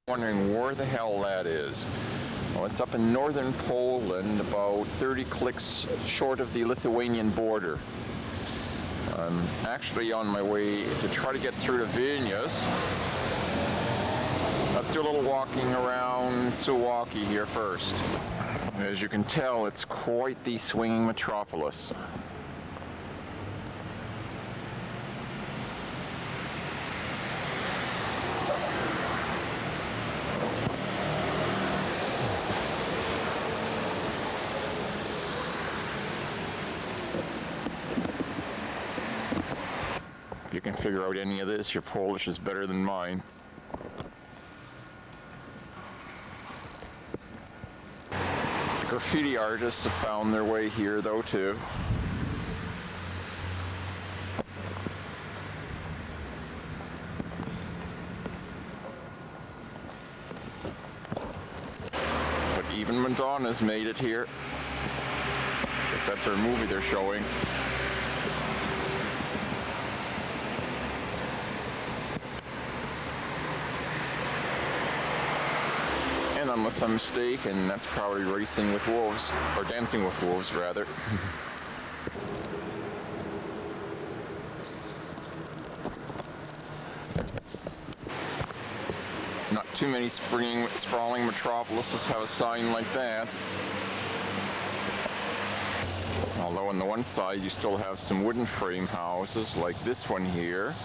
Wondering where the hell that is. Well, it's up in northern Poland, about 30 clicks short of the Lithuanian border. I'm actually on my way to try to get through to Vilnius. Let's do a little walking around Suwalki here first. As you can tell, it's quite the swinging metropolis. If you can figure out any of this, your Polish is better than mine. The graffiti artists have found their way here though too. But even Madonna's made it here. Guess that's her movie they're showing. And unless I'm mistaken, that's probably Racing with Wolves, or Dancing with Wolves rather. Not too many sprawling metropolises have a sign like that. Although on the one side you still have some wooden frame houses like this one here.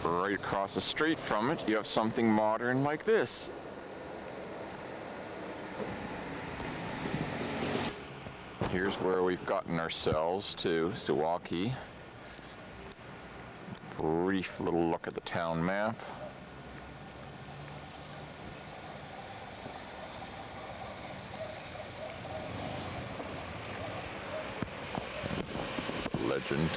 Right across the street from it, you have something modern like this. Here's where we've gotten ourselves to, Suwalki. Brief little look at the town map. Legend.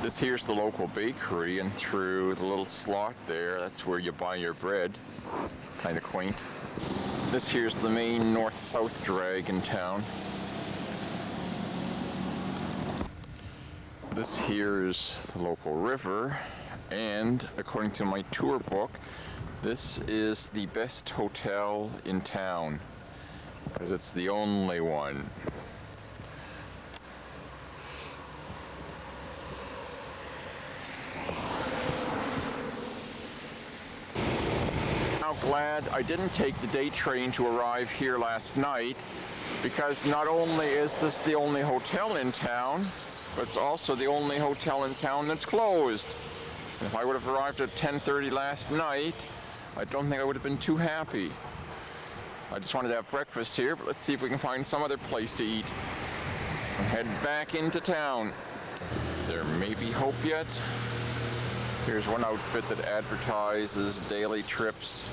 This here's the local bakery, and through the little slot there, that's where you buy your bread. Kind of quaint. This here's the main north-south drag in town. This here is the local river, and according to my tour book, this is the best hotel in town, because it's the only one. Glad I didn't take the day train to arrive here last night, because not only is this the only hotel in town, but it's also the only hotel in town that's closed. And if I would have arrived at 10:30 last night, I don't think I would have been too happy. I just wanted to have breakfast here, but let's see if we can find some other place to eat and head back into town. There may be hope yet. Here's one outfit that advertises daily trips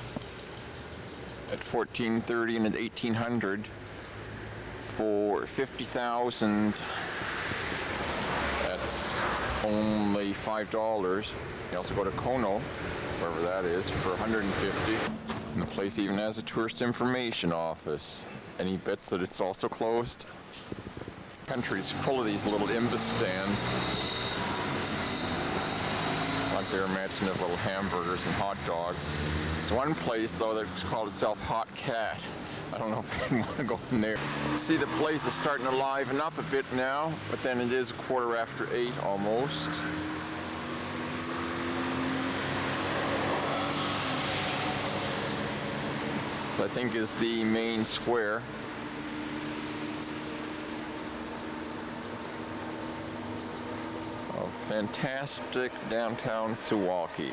at 1430 and at 1800 for 50,000. That's only $5. You also go to Kono, wherever that is, for 150. And the place even has a tourist information office. Any bets that it's also closed? The country's full of these little imbus stands. Like they're imaginative little hamburgers and hot dogs. There's one place though that's called itself Hot Cat. I don't know if I want to go in there. See, the place is starting to liven up a bit now, but then it is 8:15 almost. This, I think, is the main square. Fantastic downtown Suwalki.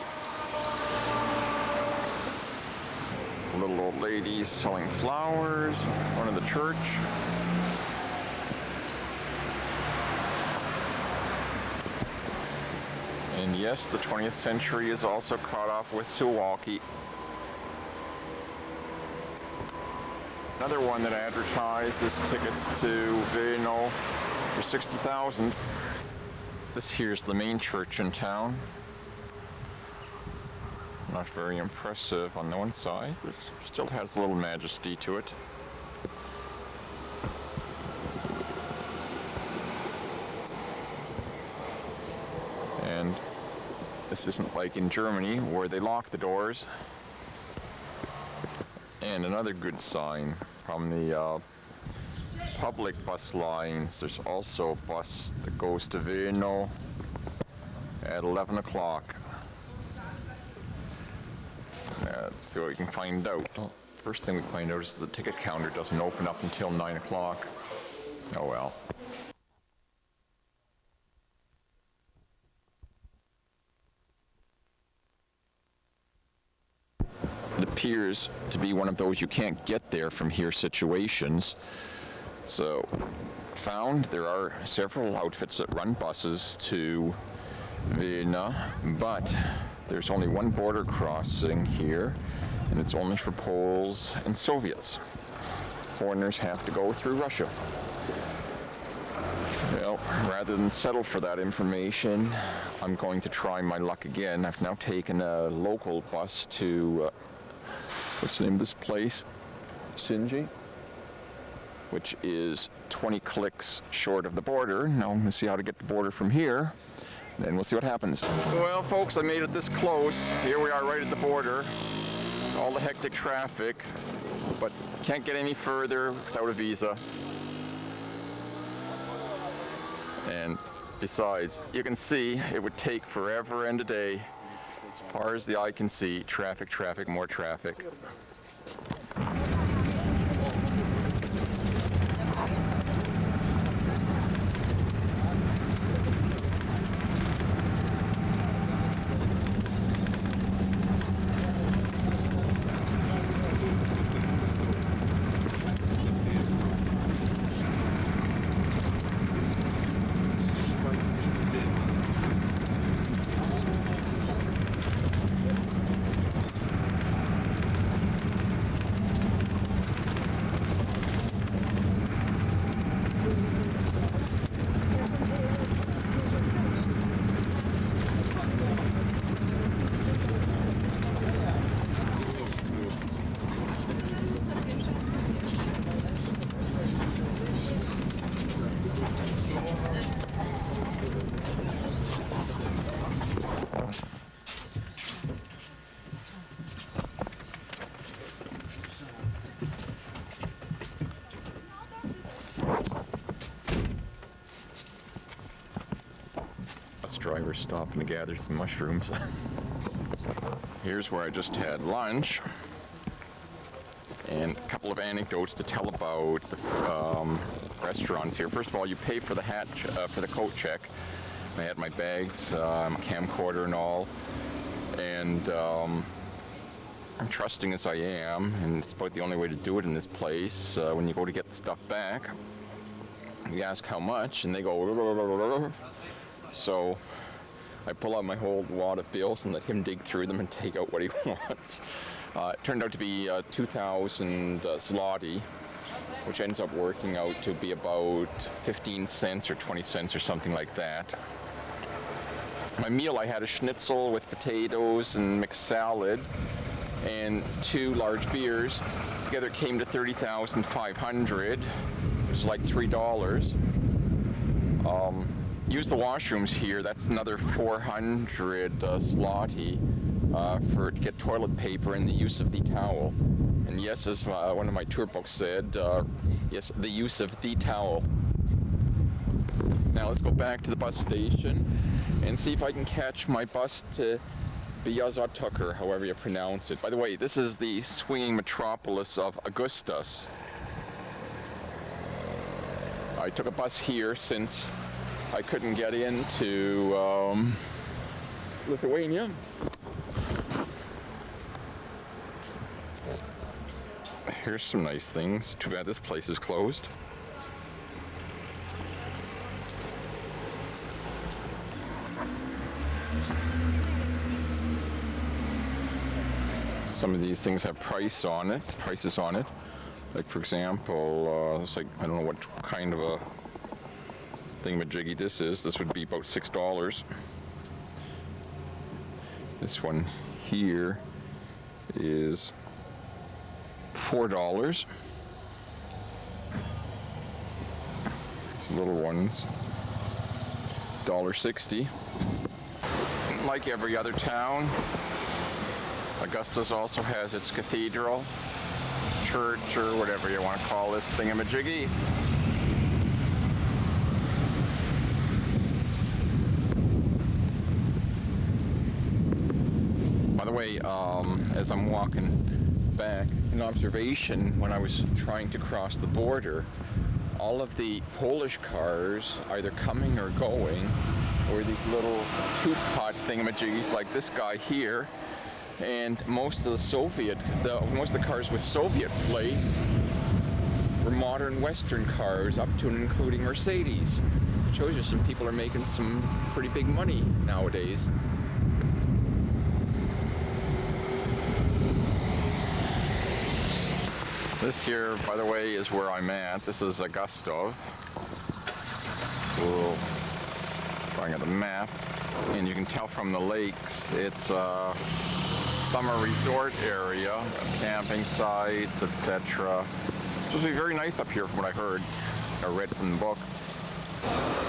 Little old ladies selling flowers in front of the church. And yes, the 20th century is also caught off with Suwalki. Another one that advertises tickets to Vilno for 60,000. This here's the main church in town. Not very impressive on the one side, but it still has a little majesty to it. And this isn't like in Germany where they lock the doors. And another good sign from the public bus lines, there's also a bus that goes to Vilno at 11 o'clock. Let's see what we can find out. Well, first thing we find out is the ticket counter doesn't open up until 9 o'clock. Oh well. It appears to be one of those you can't get there from here situations. So, found there are several outfits that run buses to Vilna, but there's only one border crossing here, and it's only for Poles and Soviets. Foreigners have to go through Russia. Well, rather than settle for that information, I'm going to try my luck again. I've now taken a local bus to, what's the name of this place? Sinji, which is 20 clicks short of the border. Now I'm going to see how to get the border from here. Then we'll see what happens. Well, folks, I made it this close. Here we are right at the border. All the hectic traffic, but can't get any further without a visa. And besides, you can see it would take forever and a day. As far as the eye can see, traffic, traffic, more traffic. Driver stopping to gather some mushrooms. Here's where I just had lunch, and a couple of anecdotes to tell about the restaurants here. First of all, you pay for the for the coat check. I had my bags, camcorder and all, and I'm trusting as I am, and it's about the only way to do it in this place. When you go to get the stuff back, you ask how much, and they go. So I pull out my whole wad of bills and let him dig through them and take out what he wants. It turned out to be 2,000 zloty, which ends up working out to be about 15 cents or 20 cents or something like that. My meal, I had a schnitzel with potatoes and mixed salad and 2 large beers. Together it came to 30,500, which is like $3. Use the washrooms here. That's another 400 zloty to get toilet paper and the use of the towel. And yes, as one of my tour books said, yes, the use of the towel. Now let's go back to the bus station and see if I can catch my bus to Bialystock, or however you pronounce it. By the way, this is the swinging metropolis of Augustus. I took a bus here since I couldn't get into Lithuania. Here's some nice things. Too bad this place is closed. Some of these things have prices on it. Like for example, it's like, I don't know what kind of a thingamajiggy this is. This would be about $6. This one here is $4. These little ones, $1.60. Like every other town, Augusta's also has its cathedral, church, or whatever you want to call this thingamajiggy. By the way, as I'm walking back, an observation when I was trying to cross the border, all of the Polish cars, either coming or going, were these little two-pot thingamajiggies like this guy here, and most of the cars with Soviet plates were modern Western cars, up to and including Mercedes. Shows you some people are making some pretty big money nowadays. This here, by the way, is where I'm at. This is Augusta. We'll going at the map, and you can tell from the lakes it's a summer resort area, camping sites, etc. It's supposed to be very nice up here from what I heard or read from the book.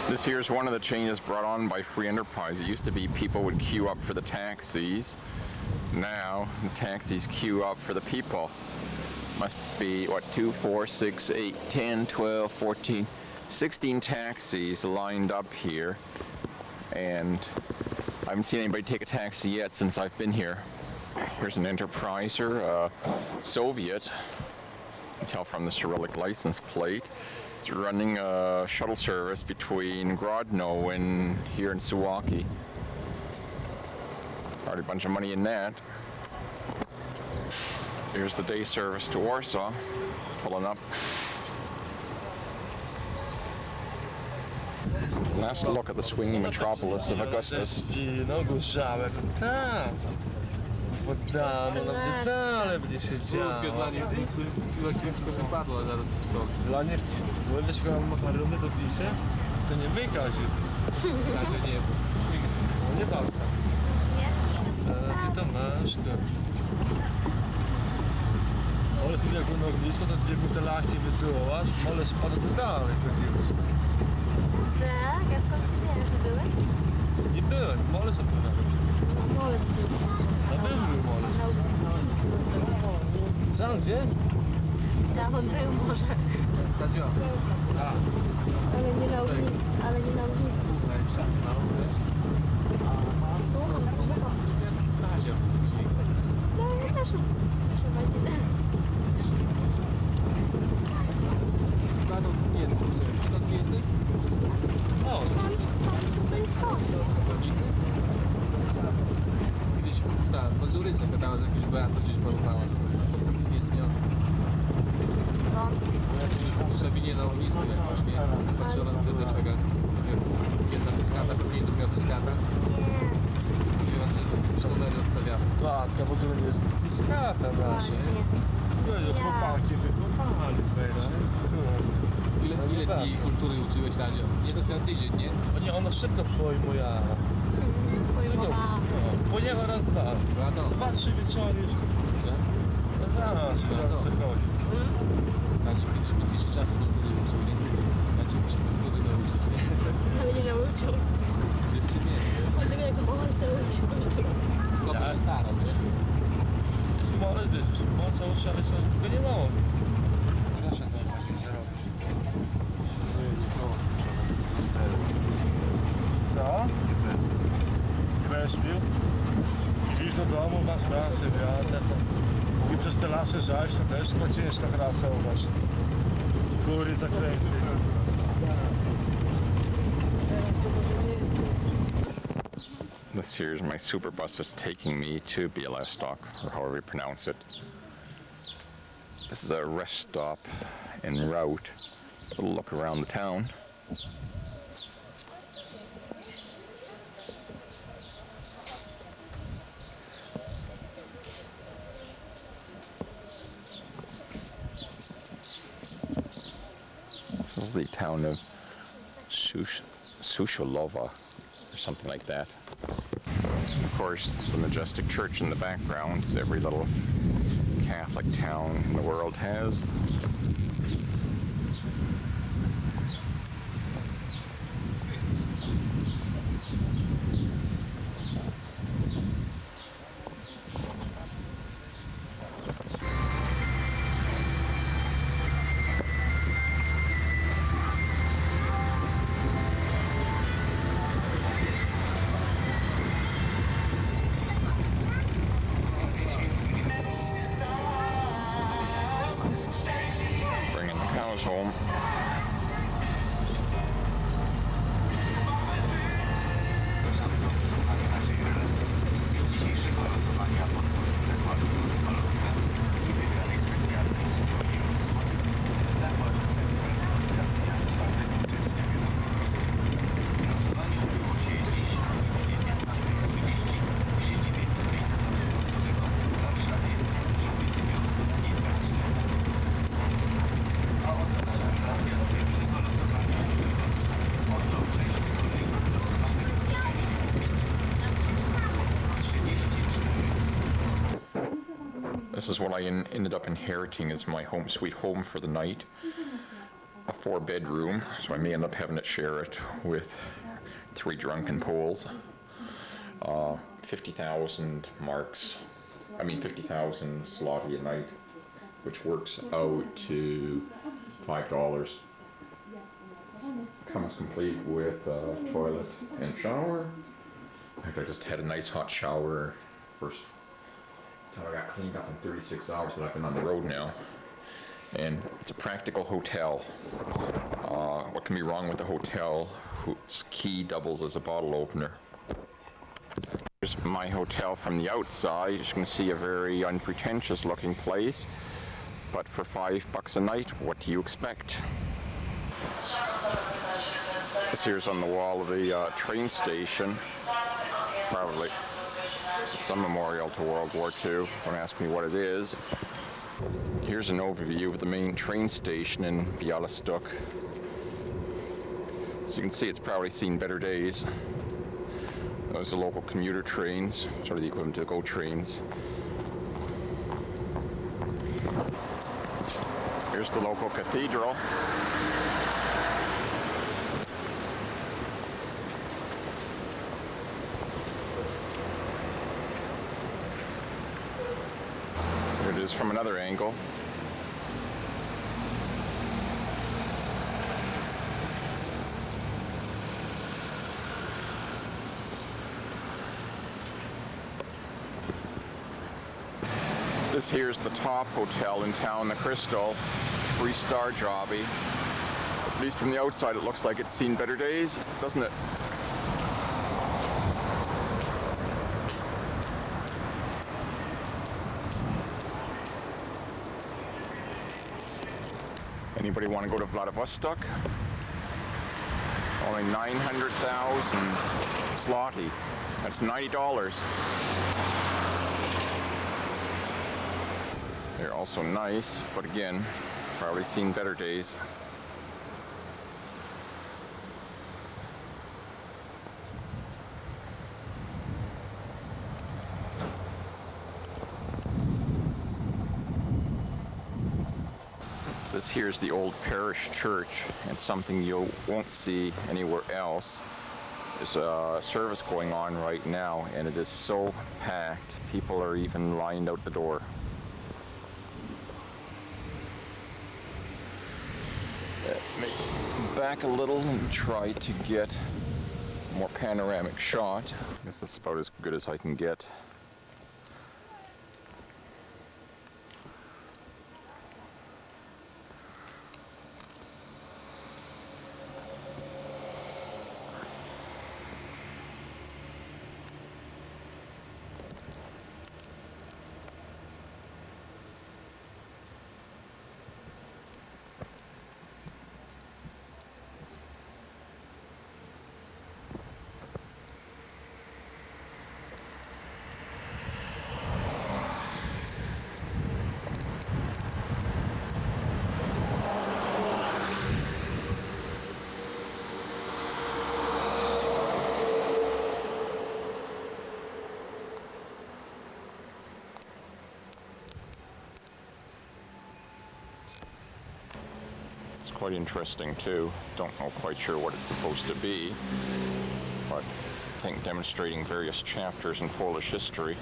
This here is one of the changes brought on by free enterprise. It used to be people would queue up for the taxis. Now the taxis queue up for the people. Must be, what, 2, 4, 6, 8, 10, 12, 14, 16 taxis lined up here. And I haven't seen anybody take a taxi yet since I've been here. Here's an Enterpriser, Soviet. You can tell from the Cyrillic license plate. It's running a shuttle service between Grodno and here in Suwalki. Already a bunch of money in that. Here's the day service to Warsaw, pulling up. Last look at the swinging metropolis of Augustus. Poddano, napierdalę będzie się działo. Dla nich, bo wiesz, jak mam makarony do pisze, to nie wykaże. Nie, no nie bałka. Ale ty to masz, to... Ale tu jak na ognisko, to gdzie te lachie wydołasz, ale spada to dalej chodziłeś. Tak? A skąd ty wiesz, że byłeś? Nie byłem, mole sobie byłem. Molec był. No był molec. Sam gdzie? Sam był może. Ale nie na ognisku. Ale nie na ognisku. Słucham. No ja też słyszę godzinę. O, Co jest stąd? Kiedyś po Zuryce gadała z jakimś beatą, gdzieś porówała nie istniejącą. W Sabinie na ognisku jakoś, nie? Patrzyła na tyle czego. Jedna dyskanta, pewnie druga dyskanta. Mówiła, że numery odstawiamy. klatka w ogóle nie jest piskata nasza. Właśnie. Chłopaki wykopali wejście. Ile dni kultury uczyłeś, Radzio? Nie dopiero tydzień, nie? Ona szybko pojmowała. Pojmowała. Pojechał raz, dwa. Dwa, trzy wieczory. Raz se chodzi. Radzio kiedyś mi tydzień czasu kultury uczył, nie? Radzio musi kultury nauczyć, nie? Ale nie nauczył. Jeszcze nie, nie? On tego jak mące uczył kulturę. Skąd się starał, nie? Jest mole, wiesz, mąca uszy, ale sobie go nie mało. Proszę to nie zrobić. Co? Nie będziesz pił? Idź do domu, masz rację, wiadę. I przez te lasy zajść, to też tylko ciężka trasa u was. Góry, zakręty. This here is my super bus that's taking me to Bialystock, or however you pronounce it. This is a rest stop en route. A little look around the town. is the town of Suwalki, or something like that. Of course, the majestic church in the background, every little Catholic town in the world has. Bringing the cows home. This is what I ended up inheriting as my home sweet home for the night. A 4-bedroom, so I may end up having to share it with 3 drunken Poles. 50,000 marks, 50,000 zloty a night, which works out to $5. Comes complete with a toilet and shower. In fact, I just had a nice hot shower first time I got cleaned up in 36 hours that I've been on the road now. And it's a practical hotel. What can be wrong with a hotel whose key doubles as a bottle opener? Here's my hotel from the outside. You can see a very unpretentious looking place. But for $5 a night, what do you expect? This here's on the wall of the train station. Probably some memorial to World War II. Don't ask me what it is. Here's an overview of the main train station in Bialystock. As you can see, it's probably seen better days. Those are local commuter trains, sort of the equivalent to GO trains. Here's the local cathedral. Here it is from another angle. This here's the top hotel in town, the Crystal, 3-star jobby. At least from the outside it looks like it's seen better days, doesn't it? Anybody want to go to Vladivostok? Only 900,000 zloty. That's $90. They're also nice, but again, probably seen better days. This here's the old parish church, and something you won't see anywhere else. There's a service going on right now, and it is so packed, people are even lined out the door. Let me back a little and try to get a more panoramic shot. This is about as good as I can get. quite interesting too. Don't know quite sure what it's supposed to be, but I think demonstrating various chapters in Polish history.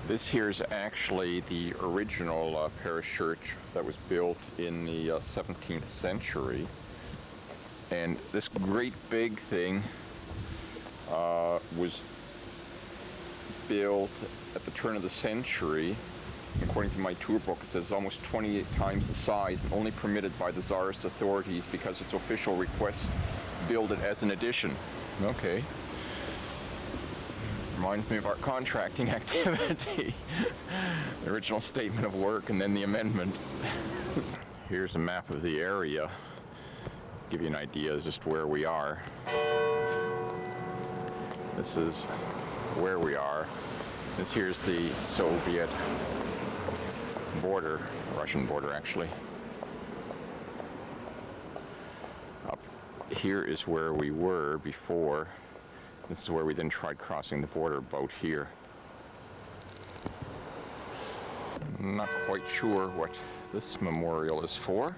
This here is actually the original parish church that was built in the 17th century. And this great big thing was built at the turn of the century. According to my tour book, it says almost 28 times the size and only permitted by the Tsarist authorities because its official request build it as an addition. Okay. Reminds me of our contracting activity. The original statement of work and then the amendment. Here's a map of the area. Give you an idea of just where we are. This is where we are. This here's the Soviet border, Russian border actually. Up here is where we were before. This is where we then tried crossing the border about here. I'm not quite sure what this memorial is for.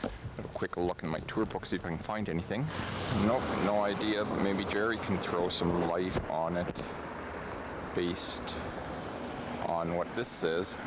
Have a quick look in my tour book, see if I can find anything. Nope, no idea, but maybe Jerry can throw some light on it based on what this says.